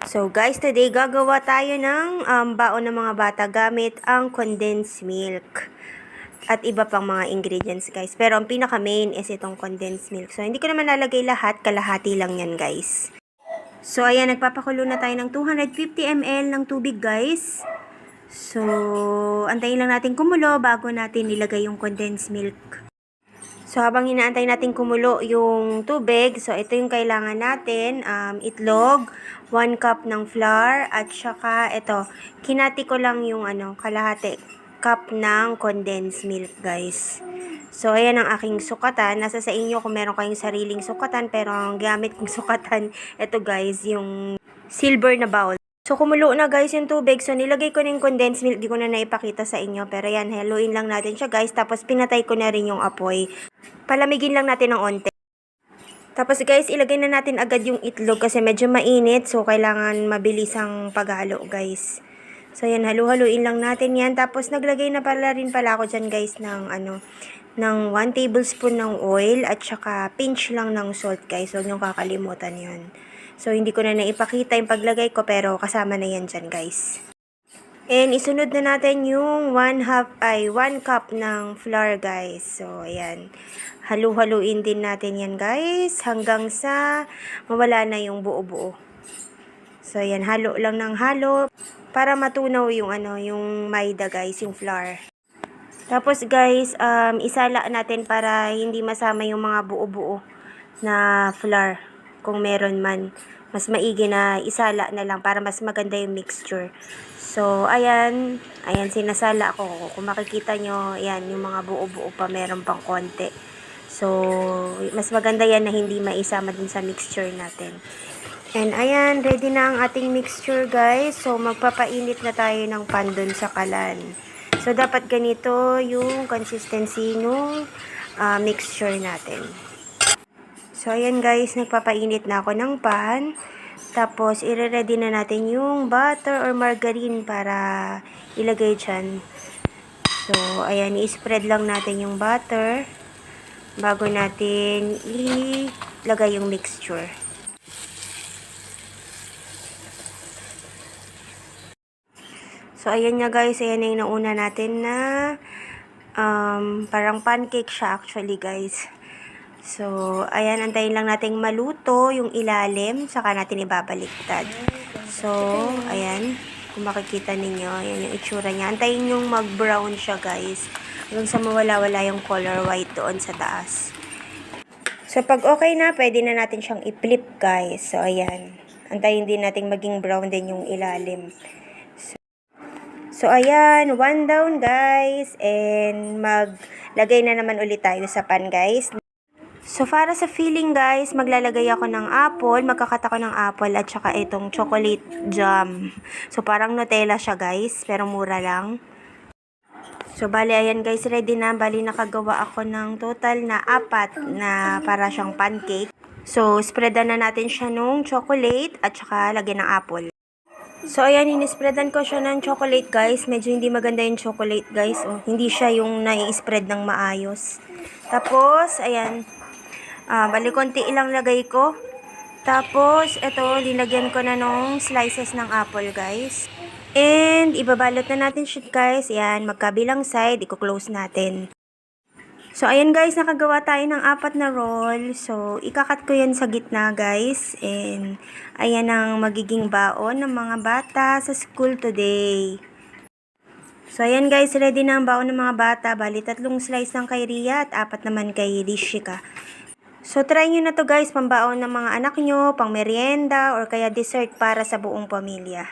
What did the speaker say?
So guys, today gagawa tayo ng baon ng mga bata gamit ang condensed milk at iba pang mga ingredients guys. Pero ang pinaka main is itong condensed milk. So hindi ko naman nalagay lahat, kalahati lang yan guys. So ayan, nagpapakulo na tayo ng 250 ml ng tubig guys. So antayin lang natin kumulo bago natin ilagay yung condensed milk. So, habang hinaantay natin kumulo yung tubig, so ito yung kailangan natin, itlog, 1 cup ng flour, at saka ito, kinati ko lang yung kalahati cup ng condensed milk, guys. So, ayan ang aking sukatan. Nasa sa inyo kung meron kayong sariling sukatan, pero ang gamit kong sukatan, ito guys, yung silver na bowl. So, kumulo na guys yung tubig. So, nilagay ko na yung condensed milk. Di ko na naipakita sa inyo. Pero yan, haluin lang natin siya guys. Tapos, pinatay ko na rin yung apoy. Palamigin lang natin ng onte. Tapos guys, ilagay na natin agad yung itlog kasi medyo mainit. So, kailangan mabilis ang paghalo guys. So, yan, halu-haluin lang natin yan. Tapos, naglagay na pala rin pala ako dyan guys ng ng 1 tablespoon ng oil at saka pinch lang ng salt guys. Huwag niyong kakalimutan yun. So, hindi ko na naipakita yung paglagay ko pero kasama na yan dyan guys. And isunod na natin yung 1 cup ng flour guys. So, ayan. Halu-haluin din natin yan guys hanggang sa mawala na yung buo-buo. So, ayan. Halo lang ng halo para matunaw yung yung maida guys, yung flour. Tapos guys, isala natin para hindi masama yung mga buo-buo na flour. Kung meron man, mas maigi na isala na lang para mas maganda yung mixture. So, ayan, sinasala ko. Kung makikita nyo, ayan, yung mga buo-buo pa, meron pang konti. So, mas maganda yan na hindi maisama dun sa mixture natin. And ayan, ready na ang ating mixture guys. So, magpapainit na tayo ng pan dun sa kalan. So, dapat ganito yung consistency ng mixture natin. So, ayan guys, nagpapainit na ako ng pan. Tapos, i-ready na natin yung butter or margarine para ilagay dyan. So, ayan, i-spread lang natin yung butter bago natin ilagay yung mixture. So, ayan nga guys, ayan na yung nauna natin na parang pancake siya actually guys. So, ayan, antayin lang nating maluto yung ilalim, saka natin ibabaliktad. So, ayan, kung makikita ninyo, ayan yung itsura niya. Antayin yung mag-brown siya, guys. Hanggang sa mawala-wala yung color white doon sa taas. So, pag okay na, pwede na natin siyang i-flip, guys. So, ayan. Antayin din natin maging brown din yung ilalim. So, ayan, 1 down, guys. And, maglagay na naman ulit tayo sa pan, guys. So, para sa filling guys, maglalagay ako ng apple, magkakat ako ng apple at saka itong chocolate jam. So, parang Nutella siya guys, pero mura lang. So, bali ayan guys, ready na. Bali nakagawa ako ng total na 4 na para siyang pancake. So, spreadan na natin siya nung chocolate at saka lagyan ng apple. So, ayan, inispreadan ko siya ng chocolate guys. Medyo hindi maganda yung chocolate guys. Oh, hindi siya yung nai-spread ng maayos. Tapos, ayan. Bali, konti ilang lagay ko. Tapos, ito, linagyan ko na nung slices ng apple, guys. And, ibabalot na natin siya, guys. Yan, magkabilang side, i-close natin. So, ayan, guys, nakagawa tayo ng 4 na roll. So, ikakat ko yan sa gitna, guys. And, ayan ang magiging baon ng mga bata sa school today. So, ayan, guys, ready na ang baon ng mga bata. Bali, 3 slice lang kay Ria at 4 naman kay Rishika. So, try nyo na to guys, pambaon ng mga anak nyo, pang merienda, or kaya dessert para sa buong pamilya.